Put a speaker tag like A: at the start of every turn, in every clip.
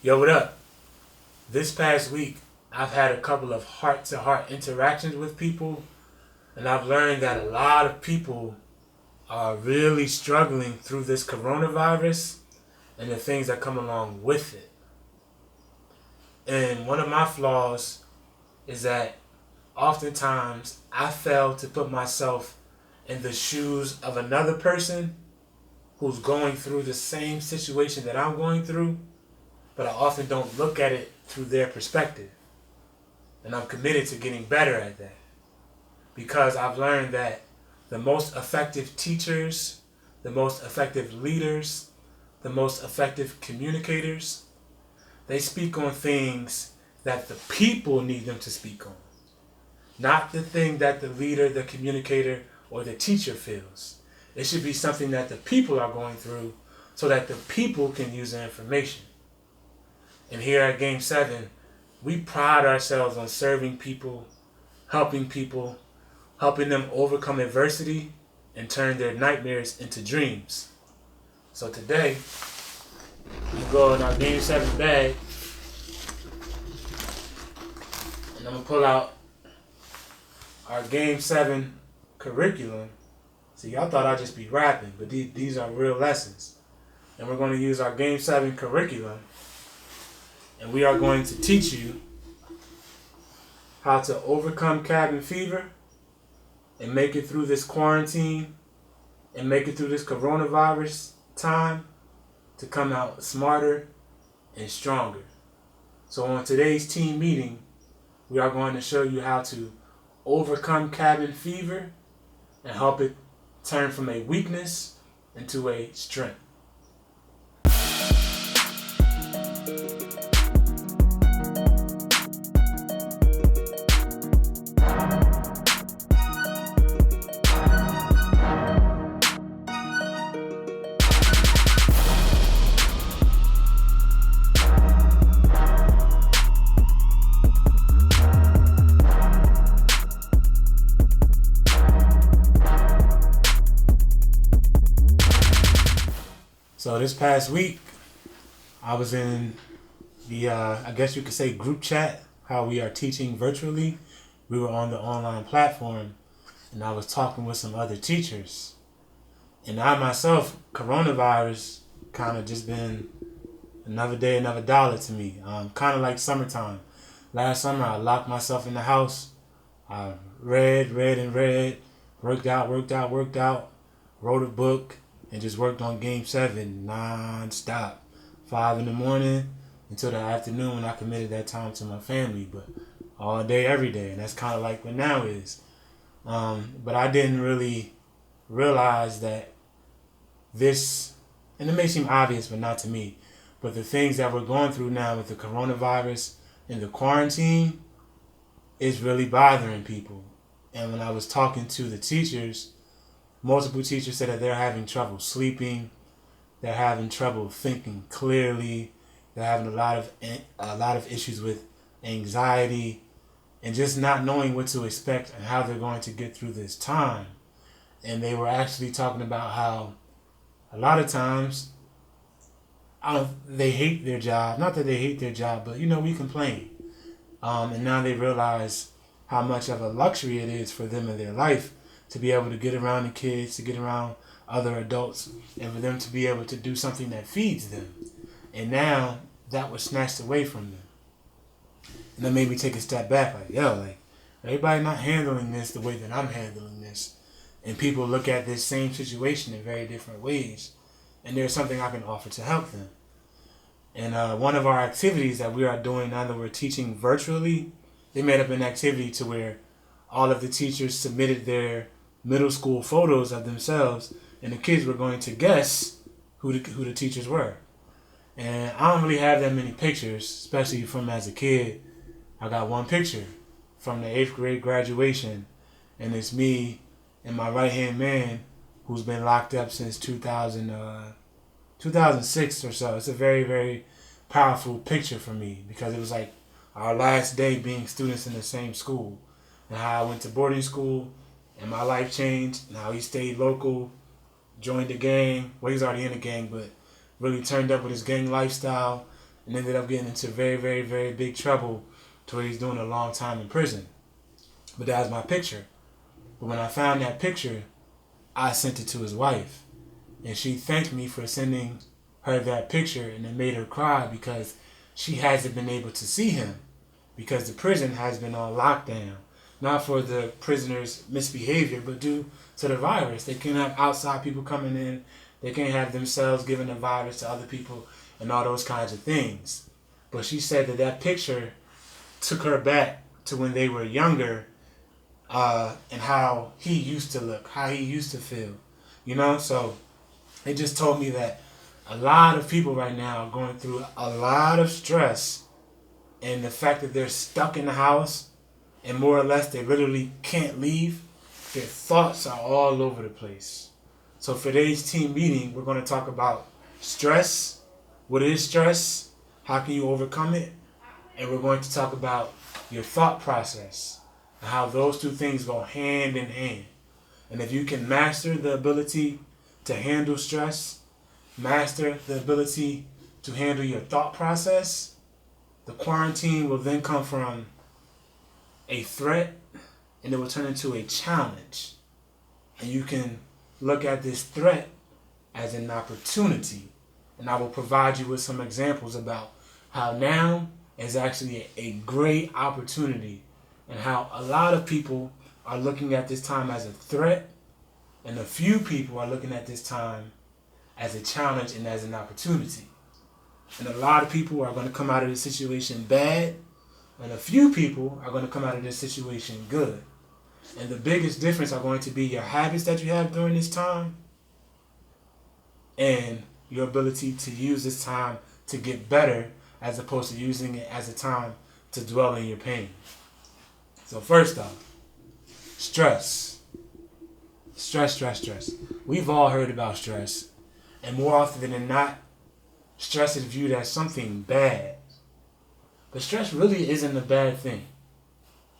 A: Yo, what up? This past week, I've had a couple of heart to heart interactions with people, and I've learned that a lot of people are really struggling through this coronavirus and the things that come along with it. And one of my flaws is that oftentimes I fail to put myself in the shoes of another person who's going through the same situation that I'm going through, but I often don't look at it through their perspective. And I'm committed to getting better at that because I've learned that the most effective teachers, the most effective leaders, the most effective communicators, they speak on things that the people need them to speak on, not the thing that the leader, the communicator, or the teacher feels. It should be something that the people are going through so that the people can use the information. And here at Game 7, we pride ourselves on serving people, helping them overcome adversity and turn their nightmares into dreams. So today, we go in our Game 7 bag, and I'm going to pull out our Game 7 curriculum. See, y'all thought I'd just be rapping, but these are real lessons. And we're going to use our Game 7 curriculum, and we are going to teach you how to overcome cabin fever and make it through this quarantine and make it through this coronavirus time to come out smarter and stronger. So on today's team meeting, we are going to show you how to overcome cabin fever and help it turn from a weakness into a strength. So this past week, I was in the, I guess you could say group chat, how we are teaching virtually. We were on the online platform, and I was talking with some other teachers. And I myself, coronavirus kind of just been another day, another dollar to me. Kind of like summertime. Last summer, I locked myself in the house. I read, worked out, wrote a book, and just worked on Game 7 non-stop. 5 in the morning until the afternoon when I committed that time to my family, but all day, every day. And that's kind of like what now is. But I didn't really realize that this, and it may seem obvious, but not to me, but the things that we're going through now with the coronavirus and the quarantine is really bothering people. And when I was talking to the teachers, multiple teachers said that they're having trouble sleeping, they're having trouble thinking clearly, they're having a lot of issues with anxiety and just not knowing what to expect and how they're going to get through this time. And they were actually talking about how a lot of times they hate their job. Not that they hate their job, but we complain. And now they realize how much of a luxury it is for them in their life to be able to get around the kids, to get around other adults, and for them to be able to do something that feeds them. And now that was snatched away from them. And that made me take a step back, everybody not handling this the way that I'm handling this. And people look at this same situation in very different ways. And there's something I can offer to help them. And one of our activities that we are doing now that we're teaching virtually, they made up an activity to where all of the teachers submitted their middle school photos of themselves, and the kids were going to guess who the teachers were. And I don't really have that many pictures, especially from as a kid. I got one picture from the 8th grade graduation, and it's me and my right-hand man who's been locked up since 2006 or so. It's a very, very powerful picture for me because it was like our last day being students in the same school, and how I went to boarding school and my life changed, and how he stayed local, joined the gang. Well, he's already in the gang, but really turned up with his gang lifestyle and ended up getting into very, very, very big trouble to where he's doing a long time in prison. But that was my picture. But when I found that picture, I sent it to his wife. And she thanked me for sending her that picture, and it made her cry because she hasn't been able to see him because the prison has been on lockdown. Not for the prisoners' misbehavior, but due to the virus. They can't have outside people coming in. They can't have themselves giving the virus to other people and all those kinds of things. But she said that that picture took her back to when they were younger, and how he used to look, how he used to feel. So it just told me that a lot of people right now are going through a lot of stress, and the fact that they're stuck in the house and more or less they literally can't leave, their thoughts are all over the place. So for today's team meeting, we're going to talk about stress. What is stress? How can you overcome it? And we're going to talk about your thought process and how those two things go hand in hand. And if you can master the ability to handle stress, master the ability to handle your thought process, the quarantine will then come from a threat and it will turn into a challenge. And you can look at this threat as an opportunity. And I will provide you with some examples about how now is actually a great opportunity and how a lot of people are looking at this time as a threat and a few people are looking at this time as a challenge and as an opportunity. And a lot of people are going to come out of this situation bad, and a few people are going to come out of this situation good. And the biggest difference are going to be your habits that you have during this time and your ability to use this time to get better as opposed to using it as a time to dwell in your pain. So first off, stress. Stress. We've all heard about stress. And more often than not, stress is viewed as something bad. But stress really isn't a bad thing.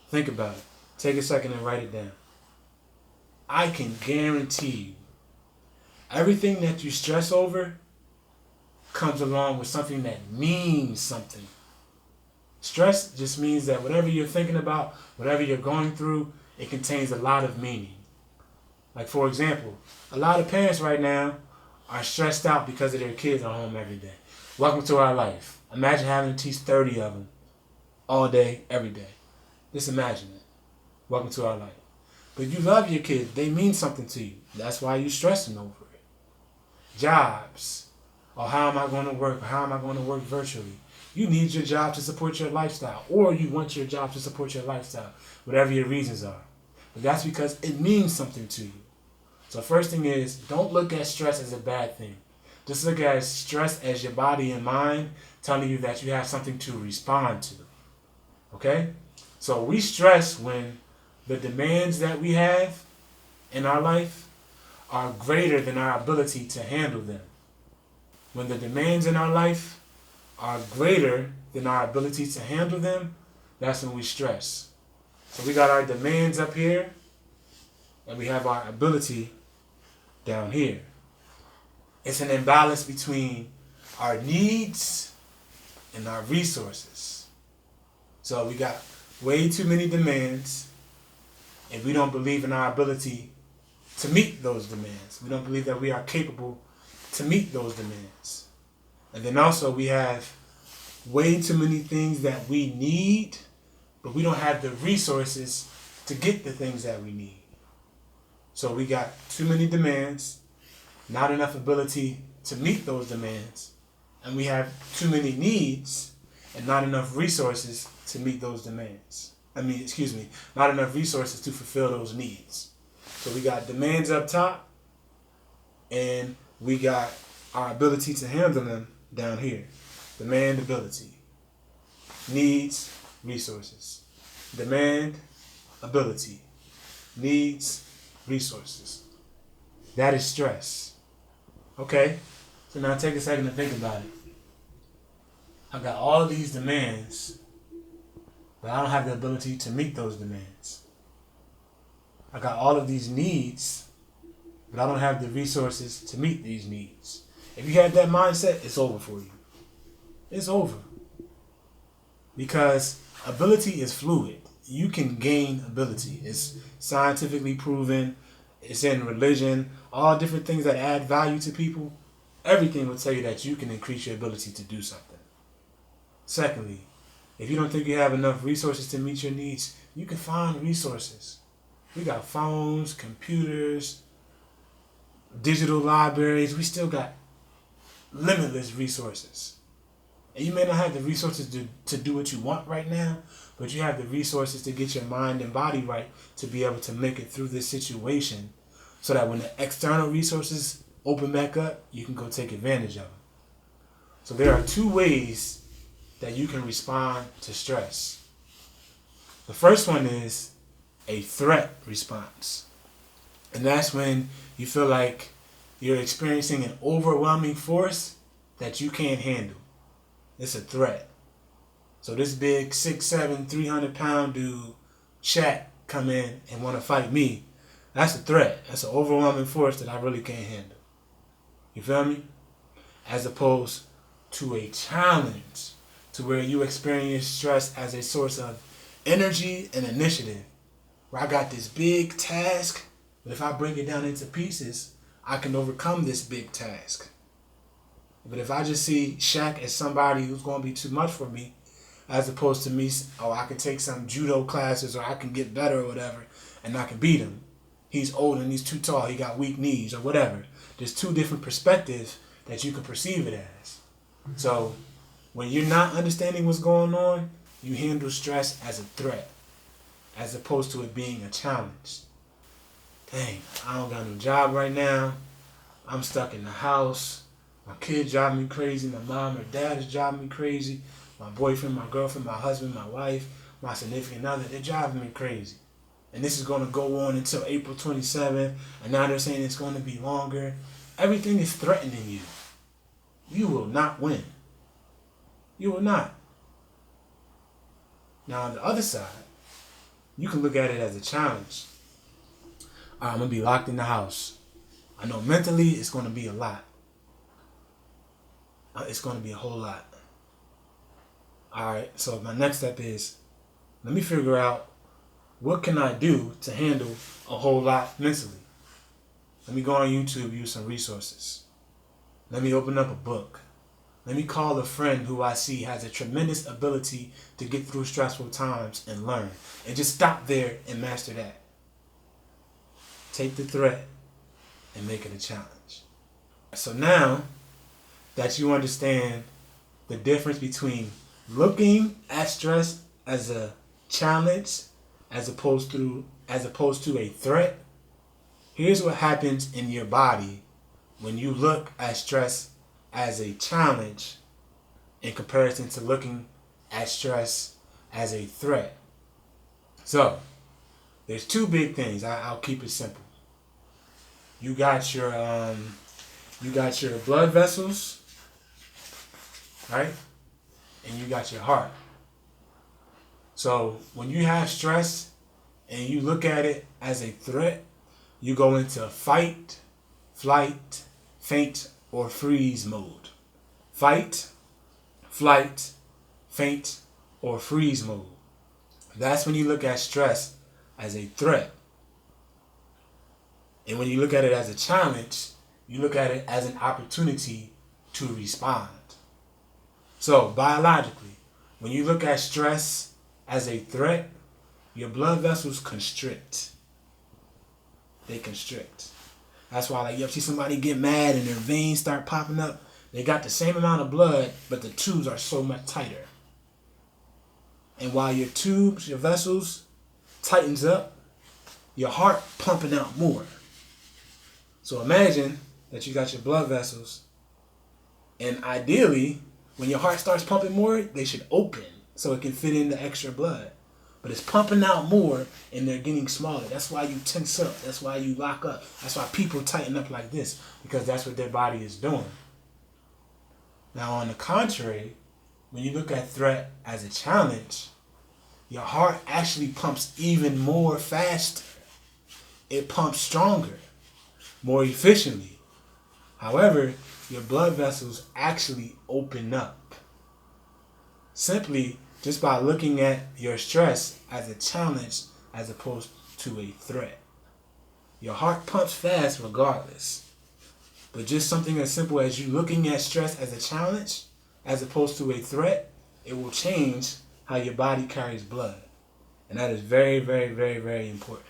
A: Think about it. Take a second and write it down. I can guarantee you, everything that you stress over comes along with something that means something. Stress just means that whatever you're thinking about, whatever you're going through, it contains a lot of meaning. Like for example, a lot of parents right now are stressed out because of their kids are home every day. Welcome to our life. Imagine having to teach 30 of them all day, every day. Just imagine it. Welcome to our life. But you love your kids. They mean something to you. That's why you're stressing over it. Jobs. Or how am I going to work? Or how am I going to work virtually? You need your job to support your lifestyle. Or you want your job to support your lifestyle. Whatever your reasons are. But that's because it means something to you. So first thing is, don't look at stress as a bad thing. Just look at stress as your body and mind telling you that you have something to respond to. Okay? So we stress when the demands that we have in our life are greater than our ability to handle them. When the demands in our life are greater than our ability to handle them, that's when we stress. So we got our demands up here, and we have our ability down here. It's an imbalance between our needs and our resources. So we got way too many demands, and we don't believe in our ability to meet those demands. We don't believe that we are capable to meet those demands. And then also we have way too many things that we need, but we don't have the resources to get the things that we need. So we got too many demands, not enough ability to meet those demands, and we have too many needs and not enough resources to meet those demands. Not enough resources to fulfill those needs. So we got demands up top, and we got our ability to handle them down here. Demand, ability. Needs, resources. Demand, ability. Needs, resources. That is stress. Okay, so now take a second to think about it. I've got all of these demands, but I don't have the ability to meet those demands. I got all of these needs, but I don't have the resources to meet these needs. If you have that mindset, it's over for you. it's over. Because ability is fluid. You can gain ability. It's scientifically proven. It's in religion. All different things that add value to people. Everything will tell you that you can increase your ability to do something. Secondly, if you don't think you have enough resources to meet your needs, you can find resources. We got phones, computers, digital libraries. We still got limitless resources. And you may not have the resources to do what you want right now, but you have the resources to get your mind and body right to be able to make it through this situation so that when the external resources open back up, you can go take advantage of them. So there are two ways that you can respond to stress. The first one is a threat response. And that's when you feel like you're experiencing an overwhelming force that you can't handle. It's a threat. So this big 6'7", 300-pound dude, Shaq, come in and want to fight me. That's a threat. That's an overwhelming force that I really can't handle. You feel me? As opposed to a challenge, to where you experience stress as a source of energy and initiative. Where I got this big task, but if I break it down into pieces, I can overcome this big task. But if I just see Shaq as somebody who's going to be too much for me, as opposed to me, oh, I can take some judo classes or I can get better or whatever, and I can beat him. He's old and he's too tall, he got weak knees or whatever. There's two different perspectives that you can perceive it as. So when you're not understanding what's going on, you handle stress as a threat, as opposed to it being a challenge. Dang, I don't got no job right now. I'm stuck in the house. My kids drive me crazy. My mom or dad is driving me crazy. My boyfriend, my girlfriend, my husband, my wife, my significant other, they're driving me crazy. And this is going to go on until April 27th. And now they're saying it's going to be longer. Everything is threatening you. You will not win. You will not. Now on the other side, you can look at it as a challenge. All right, I'm going to be locked in the house. I know mentally it's going to be a lot. It's going to be a whole lot. All right, so my next step is, let me figure out what can I do to handle a whole lot mentally. Let me go on YouTube, use some resources. Let me open up a book. Let me call a friend who I see has a tremendous ability to get through stressful times and learn. And just stop there and master that. Take the threat and make it a challenge. So now that you understand the difference between looking at stress as a challenge as opposed to a threat, here's what happens in your body when you look at stress as a challenge in comparison to looking at stress as a threat. So there's two big things. I'll keep it simple. You got your blood vessels, right? And you got your heart. So when you have stress and you look at it as a threat, you go into fight, flight, faint, or freeze mode. Fight, flight, faint, or freeze mode. That's when you look at stress as a threat. And when you look at it as a challenge, you look at it as an opportunity to respond. So biologically, when you look at stress as a threat, your blood vessels constrict. They constrict. That's why, like, you ever see somebody get mad and their veins start popping up? They got the same amount of blood, but the tubes are so much tighter. And while your tubes, your vessels tightens up, your heart pumping out more. So imagine that you got your blood vessels, and ideally, when your heart starts pumping more, they should open so it can fit in the extra blood. But it's pumping out more and they're getting smaller. That's why you tense up. That's why you lock up. That's why people tighten up like this, because that's what their body is doing. Now, on the contrary, when you look at threat as a challenge, your heart actually pumps even more faster. It pumps stronger, more efficiently. However, your blood vessels actually open up. Simply just by looking at your stress as a challenge as opposed to a threat. Your heart pumps fast regardless. But just something as simple as you looking at stress as a challenge as opposed to a threat, it will change how your body carries blood. And that is very, very, very, very important.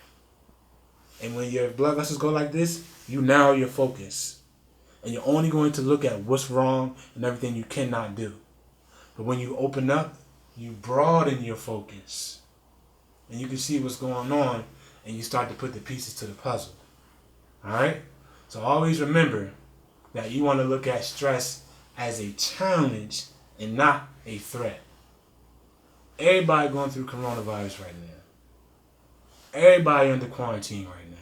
A: And when your blood vessels go like this, you narrow your focus. And you're only going to look at what's wrong and everything you cannot do. But when you open up, you broaden your focus. And you can see what's going on, and you start to put the pieces to the puzzle. Alright? So always remember that you want to look at stress as a challenge and not a threat. Everybody going through coronavirus right now. Everybody under quarantine right now.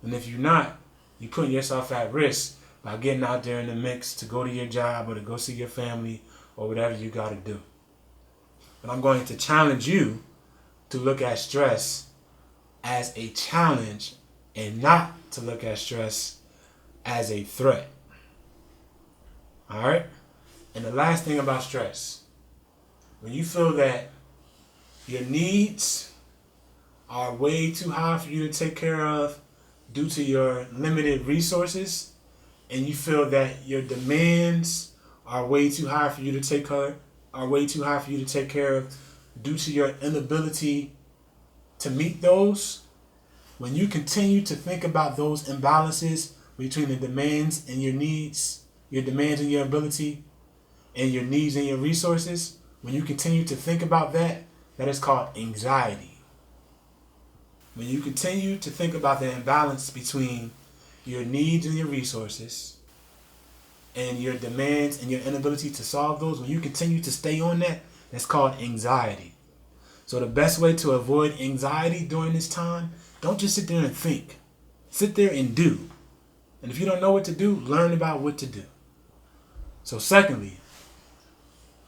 A: And if you're not, you're putting yourself at risk by getting out there in the mix to go to your job or to go see your family or whatever you got to do. But I'm going to challenge you to look at stress as a challenge and not to look at stress as a threat. Alright? And the last thing about stress, when you feel that your needs are way too high for you to take care of due to your limited resources, and you feel that your demands are way too high for you to take care of due to your inability to meet those, when you continue to think about those imbalances between the demands and your needs, your demands and your ability, and your needs and your resources, when you continue to think about that, that is called anxiety. When you continue to think about the imbalance between your needs and your resources and your demands and your inability to solve those, when you continue to stay on that, that's called anxiety. So the best way to avoid anxiety during this time, don't just sit there and think. Sit there and do. And if you don't know what to do, learn about what to do. So secondly,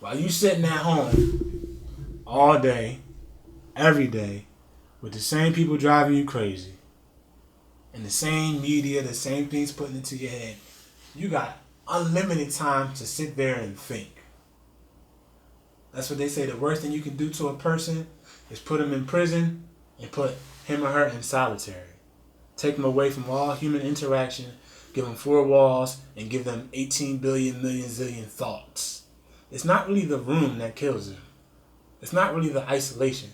A: while you sitting at home all day, every day, with the same people driving you crazy, and the same media, the same things put into your head, you got unlimited time to sit there and think. That's what they say. The worst thing you can do to a person is put him in prison and put him or her in solitary. Take them away from all human interaction, give them 4 walls, and give them 18 billion million zillion thoughts. It's not really the room that kills them. It's not really the isolation.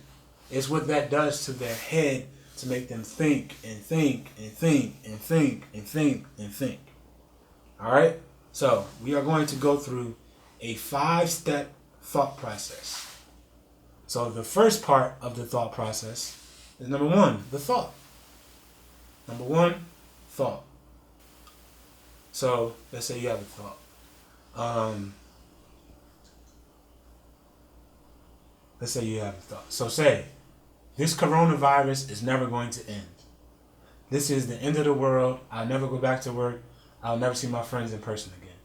A: It's what that does to their head to make them think and think and think and think and think and think. Alright? So, we are going to go through a 5-step thought process. So, the first part of the thought process is number 1, the thought. Number 1, thought. So, let's say you have a thought. Let's say you have a thought. So say, this coronavirus is never going to end. This is the end of the world. I'll never go back to work. I'll never see my friends in person again.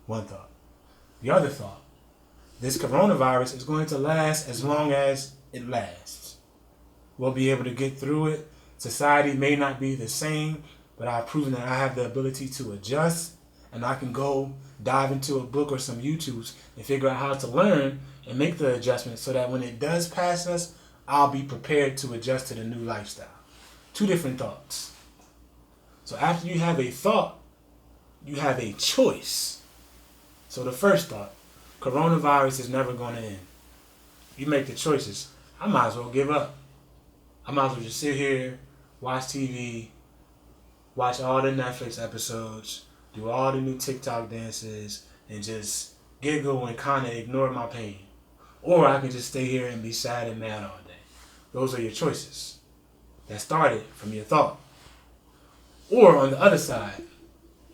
A: One thought. The other thought. This coronavirus is going to last as long as it lasts. We'll be able to get through it. Society may not be the same, but I've proven that I have the ability to adjust, and I can go dive into a book or some YouTubes and figure out how to learn and make the adjustments so that when it does pass us, I'll be prepared to adjust to the new lifestyle. 2 different thoughts. So after you have a thought, you have a choice. So the first thought, coronavirus is never going to end. You make the choices. I might as well give up. I might as well just sit here, watch TV, watch all the Netflix episodes, do all the new TikTok dances, and just giggle and kind of ignore my pain. Or I can just stay here and be sad and mad all day. Those are your choices. That started from your thought. Or on the other side,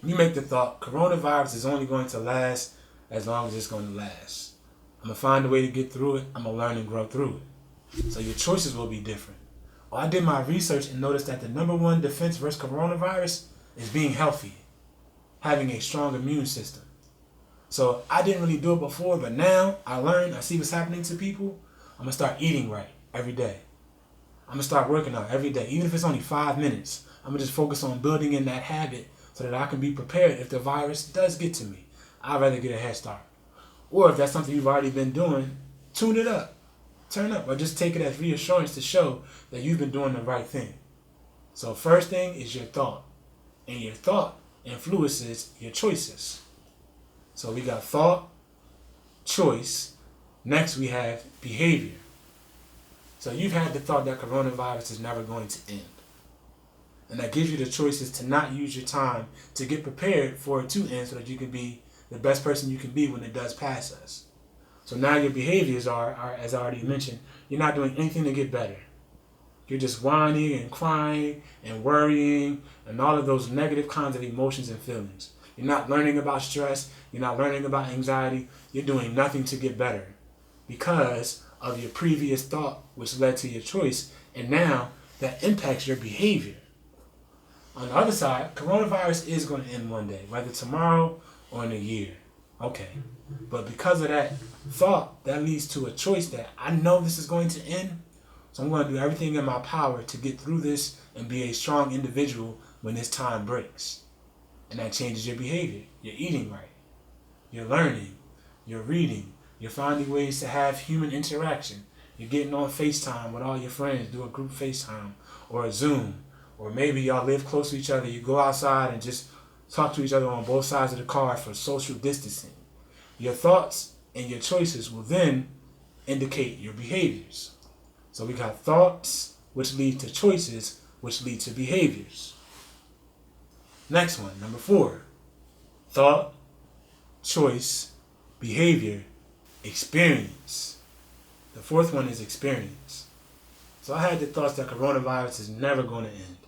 A: you make the thought, coronavirus is only going to last as long as it's going to last. I'm going to find a way to get through it. I'm going to learn and grow through it. So your choices will be different. Well, I did my research and noticed that the number 1 defense versus coronavirus is being healthy, having a strong immune system. So I didn't really do it before, but now I learned, I see what's happening to people. I'm going to start eating right every day. I'm going to start working out every day, even if it's only 5 minutes. I'm going to just focus on building in that habit so that I can be prepared if the virus does get to me. I'd rather get a head start. Or if that's something you've already been doing, tune it up, turn up, or just take it as reassurance to show that you've been doing the right thing. So first thing is your thought, and your thought influences your choices. So we got thought, choice. Next we have behavior. So you've had the thought that coronavirus is never going to end. And that gives you the choices to not use your time to get prepared for it to end so that you can be the best person you can be when it does pass us. So now your behaviors are, as I already mentioned, you're not doing anything to get better. You're just whining and crying and worrying and all of those negative kinds of emotions and feelings. You're not learning about stress. You're not learning about anxiety. You're doing nothing to get better because of your previous thought, which led to your choice. And now that impacts your behavior. On the other side, coronavirus is going to end one day, whether tomorrow or in a year. Okay. But because of that thought, that leads to a choice that I know this is going to end. So I'm going to do everything in my power to get through this and be a strong individual when this time breaks. And that changes your behavior. You're eating right. You're learning. You're reading. You're finding ways to have human interaction. You're getting on FaceTime with all your friends, do a group FaceTime or a Zoom. Or maybe y'all live close to each other. You go outside and just talk to each other on both sides of the car for social distancing. Your thoughts and your choices will then indicate your behaviors. So we got thoughts, which lead to choices, which lead to behaviors. Next one, number 4. Thought, choice, behavior, experience. The 4th one is experience. So I had the thoughts that coronavirus is never going to end,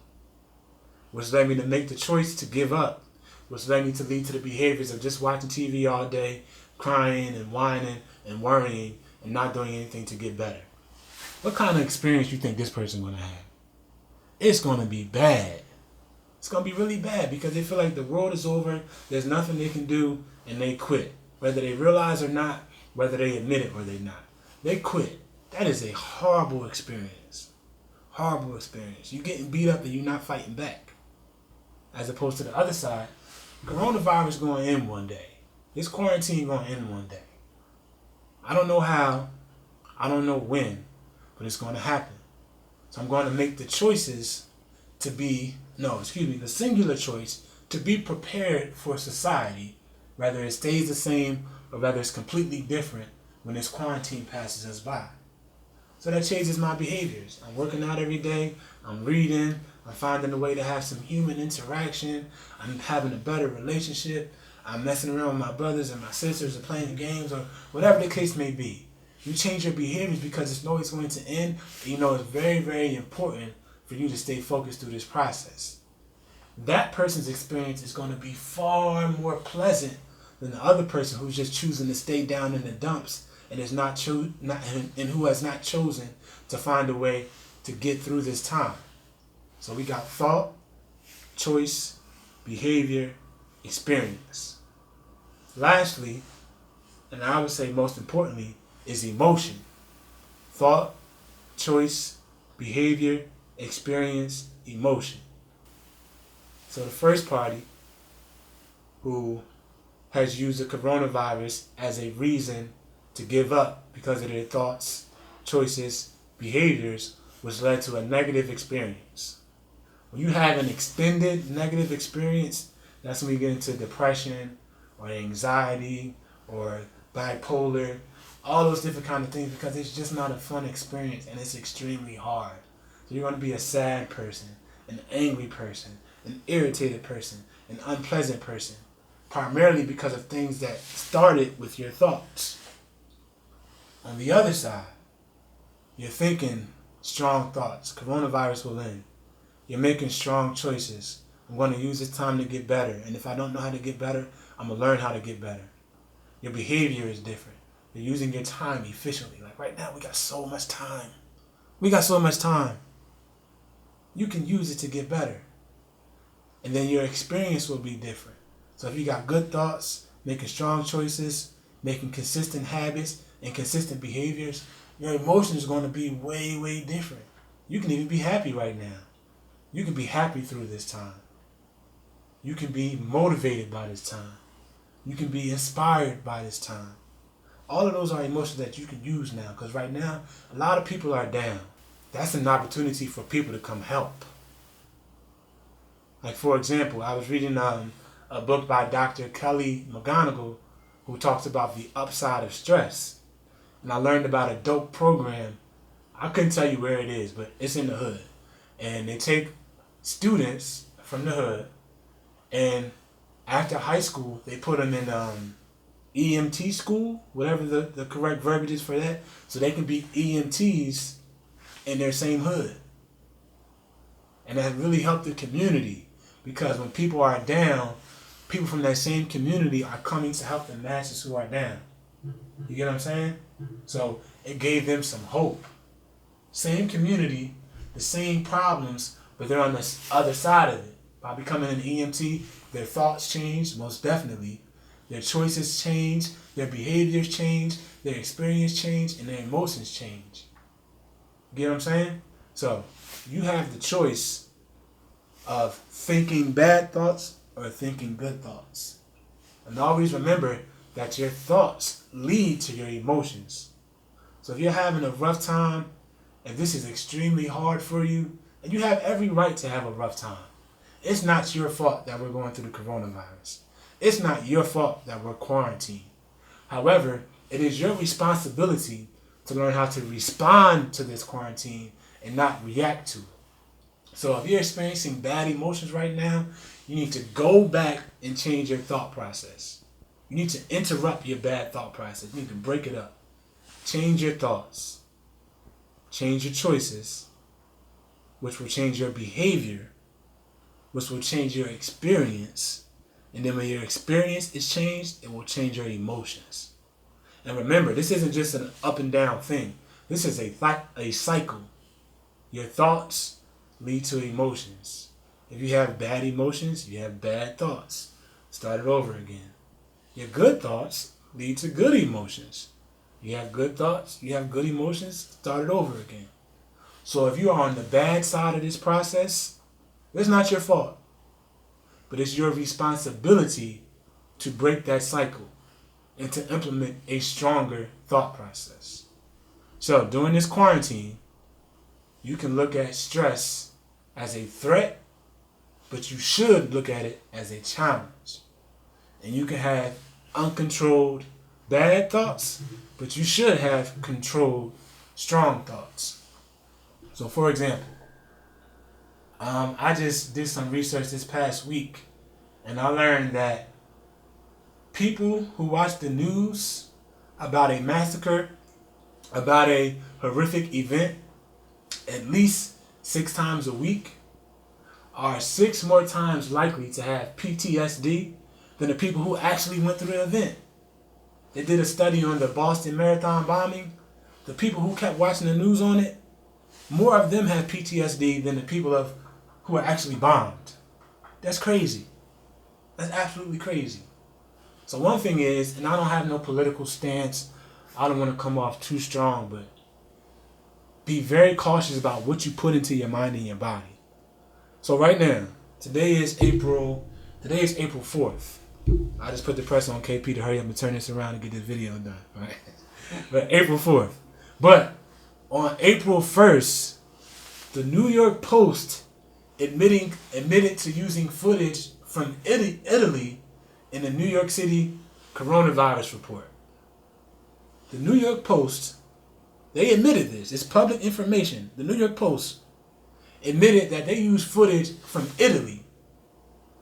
A: which led me to make the choice to give up, which led me to lead to the behaviors of just watching TV all day, crying and whining and worrying and not doing anything to get better. What kind of experience you think this person's going to have? It's going to be bad. It's going to be really bad because they feel like the world is over, there's nothing they can do, and they quit. Whether they realize or not, whether they admit it or they not. They quit. That is a horrible experience. Horrible experience. You're getting beat up and you're not fighting back. As opposed to the other side, coronavirus is going to end one day. This quarantine going to end one day. I don't know how, I don't know when, but it's going to happen. So I'm going to make the choices to be, the singular choice to be prepared for society, whether it stays the same or whether it's completely different when this quarantine passes us by. So that changes my behaviors. I'm working out every day. I'm reading. I'm finding a way to have some human interaction. I'm having a better relationship. I'm messing around with my brothers and my sisters or playing games or whatever the case may be. You change your behaviors because it's always going to end. You know it's very, very important for you to stay focused through this process. That person's experience is going to be far more pleasant than the other person who's just choosing to stay down in the dumps and is and who has not chosen to find a way to get through this time. So we got thought, choice, behavior, experience. Lastly, and I would say most importantly, is emotion. Thought, choice, behavior, experience, emotion. So the first party who has used the coronavirus as a reason to give up because of their thoughts, choices, behaviors, which led to a negative experience. When you have an extended negative experience, that's when we get into depression or anxiety or bipolar, all those different kind of things, because it's just not a fun experience and it's extremely hard. So you're going to be a sad person, an angry person, an irritated person, an unpleasant person, primarily because of things that started with your thoughts. On the other side, you're thinking strong thoughts. Coronavirus will end. You're making strong choices. I'm going to use this time to get better. And if I don't know how to get better, I'm going to learn how to get better. Your behavior is different. You're using your time efficiently. Like right now, we got so much time. We got so much time. You can use it to get better. And then your experience will be different. So if you got good thoughts, making strong choices, making consistent habits and consistent behaviors, your emotion is going to be way, way different. You can even be happy right now. You can be happy through this time. You can be motivated by this time. You can be inspired by this time. All of those are emotions that you can use now, because right now, a lot of people are down. That's an opportunity for people to come help. Like, for example, I was reading a book by Dr. Kelly McGonigal, who talks about the upside of stress. And I learned about a dope program. I couldn't tell you where it is, but it's in the hood. And they take students from the hood, and after high school, they put them in EMT school, whatever the correct verbiage is for that, so they can be EMTs in their same hood. And that really helped the community, because when people are down, people from that same community are coming to help the masses who are down. You get what I'm saying? So it gave them some hope. Same community, the same problems, but they're on the other side of it. By becoming an EMT, their thoughts change, most definitely. Their choices change, their behaviors change, their experience change, and their emotions change. You get what I'm saying? So you have the choice of thinking bad thoughts or thinking good thoughts. And always remember that your thoughts lead to your emotions. So if you're having a rough time, if this is extremely hard for you, and you have every right to have a rough time. It's not your fault that we're going through the coronavirus. It's not your fault that we're quarantined. However, it is your responsibility to learn how to respond to this quarantine and not react to it. So if you're experiencing bad emotions right now, you need to go back and change your thought process. You need to interrupt your bad thought process. You need to break it up. Change your thoughts. Change your choices, which will change your behavior, which will change your experience. And then when your experience is changed, it will change your emotions. And remember, this isn't just an up and down thing. This is a cycle. Your thoughts lead to emotions. If you have bad emotions, you have bad thoughts. Start it over again. Your good thoughts lead to good emotions. You have good thoughts, you have good emotions, start it over again. So if you are on the bad side of this process, it's not your fault. But it's your responsibility to break that cycle and to implement a stronger thought process. So during this quarantine, you can look at stress as a threat, but you should look at it as a challenge. And you can have uncontrolled bad thoughts, but you should have controlled strong thoughts. So for example, I just did some research this past week, and I learned that people who watch the news about a massacre, about a horrific event, at least 6 times a week, are 6 more times likely to have PTSD than the people who actually went through the event. They did a study on the Boston Marathon bombing. The people who kept watching the news on it, more of them have PTSD than the people who are actually bombed. That's crazy. That's absolutely crazy. So one thing is, and I don't have no political stance, I don't want to come off too strong, but be very cautious about what you put into your mind and your body. So right now, today is April 4th. I just put the pressure on KP to hurry up and turn this around and get this video done, right? But April 4th. But on April 1st, the New York Post admitted to using footage from Italy in the New York City coronavirus report. The New York Post, they admitted this. It's public information. The New York Post admitted that they used footage from Italy.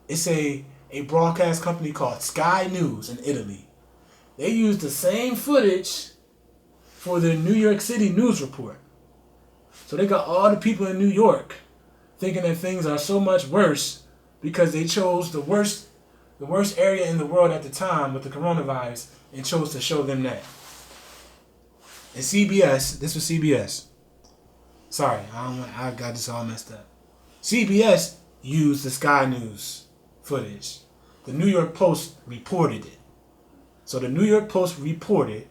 A: It's a broadcast company called Sky News in Italy. They used the same footage for the New York City news report. So they got all the people in New York thinking that things are so much worse because they chose the worst area in the world at the time with the coronavirus and chose to show them that. And CBS, this was CBS. Sorry, I got this all messed up. CBS used the Sky News footage. The New York Post reported it. So the New York Post reported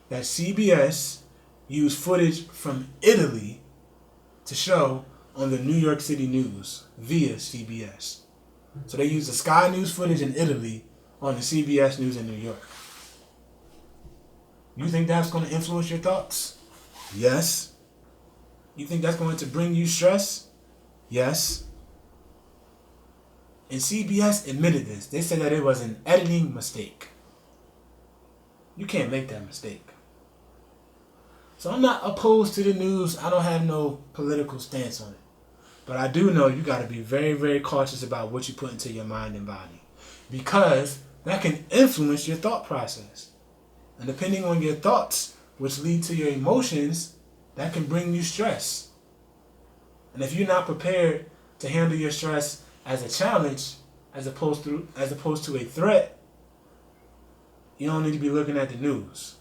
A: that CBS used footage from Italy to show on the New York City news via CBS. So they used the Sky News footage in Italy on the CBS News in New York. You think that's going to influence your thoughts? Yes. You think that's going to bring you stress? Yes. And CBS admitted this. They said that it was an editing mistake. You can't make that mistake. So I'm not opposed to the news. I don't have no political stance on it. But I do know you got to be very, very cautious about what you put into your mind and body, because that can influence your thought process. And depending on your thoughts, which lead to your emotions, that can bring you stress. And if you're not prepared to handle your stress as a challenge, as opposed to a threat, you don't need to be looking at the news.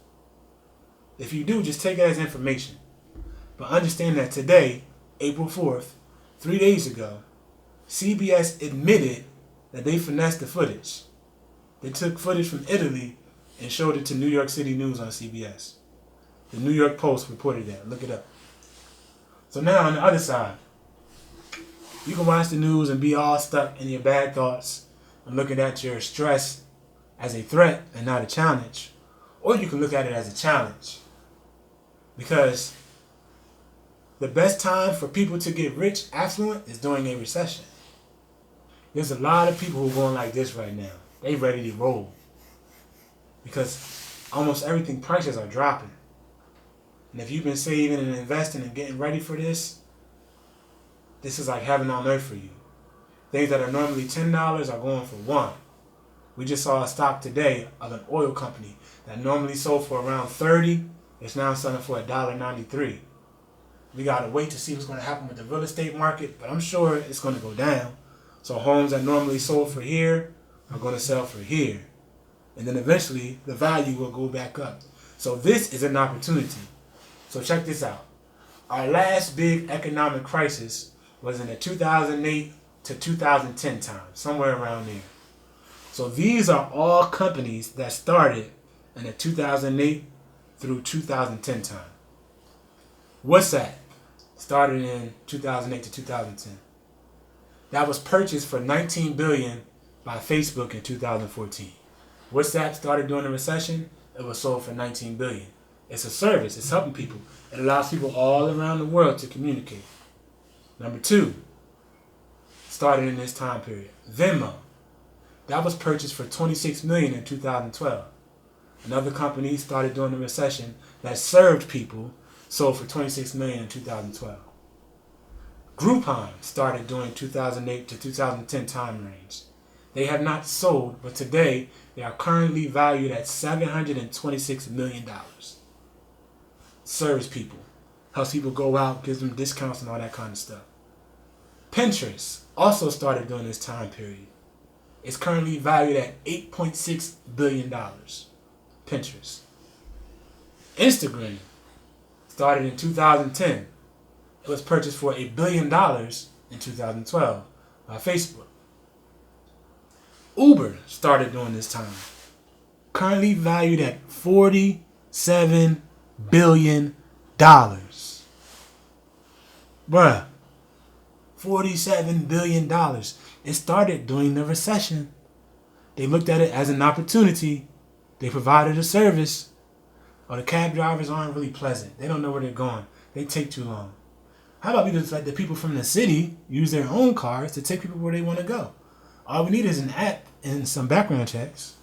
A: If you do, just take it as information. But understand that today, April 4th, 3 days ago, CBS admitted that they finessed the footage. They took footage from Italy and showed it to New York City News on CBS. The New York Post reported that. Look it up. So now on the other side, you can watch the news and be all stuck in your bad thoughts and looking at your stress as a threat and not a challenge. Or you can look at it as a challenge. Because the best time for people to get rich, affluent, is during a recession. There's a lot of people who are going like this right now. They ready to roll. Because almost everything, prices are dropping. And if you've been saving and investing and getting ready for this, this is like heaven on earth for you. Things that are normally $10 are going for $1. We just saw a stock today of an oil company that normally sold for around $30. It's now selling for $1.93. We got to wait to see what's going to happen with the real estate market, but I'm sure it's going to go down. So homes that normally sold for here are going to sell for here. And then eventually the value will go back up. So this is an opportunity. So check this out. Our last big economic crisis was in the 2008 to 2010 time, somewhere around there. So these are all companies that started in the 2008 through 2010 time. WhatsApp started in 2008 to 2010. That was purchased for $19 billion by Facebook in 2014. WhatsApp started during the recession. It was sold for $19 billion. It's a service. It's helping people. It allows people all around the world to communicate. Number 2, started in this time period. Venmo. That was purchased for $26 million in 2012. Another company started during the recession that served people, sold for $26 million in 2012. Groupon started during 2008 to 2010 time range. They have not sold, but today they are currently valued at $726 million. Serves people. Helps people go out, gives them discounts and all that kind of stuff. Pinterest also started during this time period. It's currently valued at $8.6 billion. Pinterest. Instagram started in 2010. It was purchased for $1 billion in 2012 by Facebook. Uber started during this time. Currently valued at $47 billion. Bruh. $47 billion. It started during the recession. They looked at it as an opportunity. They provided a service. Or the cab drivers aren't really pleasant. They don't know where they're going. They take too long. How about we just let the people from the city use their own cars to take people where they want to go? All we need is an app and some background checks.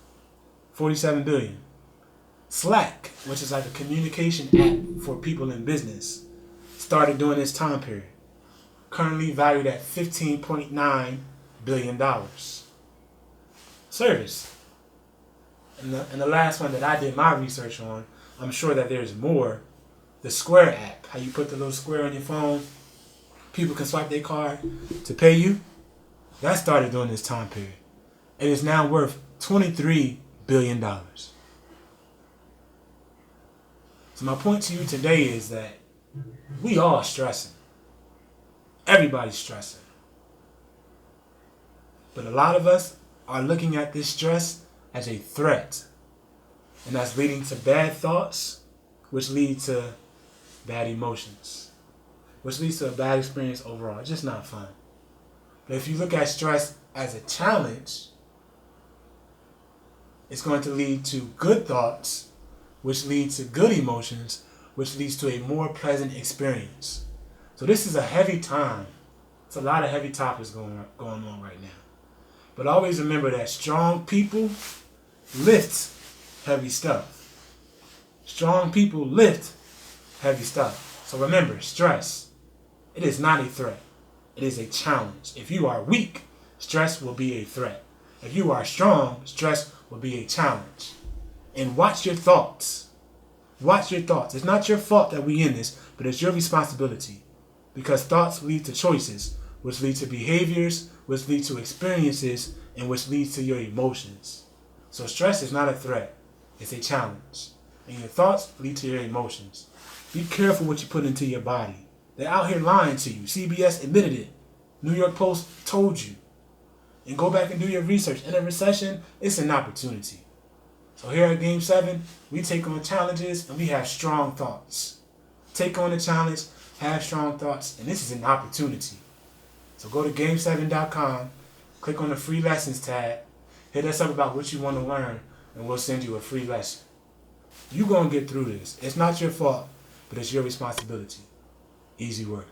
A: $47 billion. Slack, which is like a communication app for people in business, started during this time period. Currently valued at $15.9 billion. Service. And the last one that I did my research on, I'm sure that there's more. The Square app, how you put the little square on your phone, people can swipe their card to pay you. That started during this time period. It is now worth $23 billion. So my point to you today is that we all stressing. Everybody's stressing. But a lot of us are looking at this stress as a threat. And that's leading to bad thoughts, which lead to bad emotions, which leads to a bad experience overall. It's just not fun. But if you look at stress as a challenge, it's going to lead to good thoughts, which leads to good emotions, which leads to a more pleasant experience. So this is a heavy time. It's a lot of heavy topics going on right now. But always remember that strong people lift heavy stuff. Strong people lift heavy stuff. So remember, stress, it is not a threat. It is a challenge. If you are weak, stress will be a threat. If you are strong, stress will be a challenge. And watch your thoughts. Watch your thoughts. It's not your fault that we in this, but it's your responsibility. Because thoughts lead to choices, which lead to behaviors, which lead to experiences, and which leads to your emotions. So stress is not a threat. It's a challenge. And your thoughts lead to your emotions. Be careful what you put into your body. They're out here lying to you. CBS admitted it. New York Post told you. And go back and do your research. In a recession, it's an opportunity. So here at Game 7, we take on challenges and we have strong thoughts. Take on the challenge, have strong thoughts, and this is an opportunity. So go to game7.com, click on the free lessons tab, hit us up about what you want to learn, and we'll send you a free lesson. You're going to get through this. It's not your fault, but it's your responsibility. Easy work.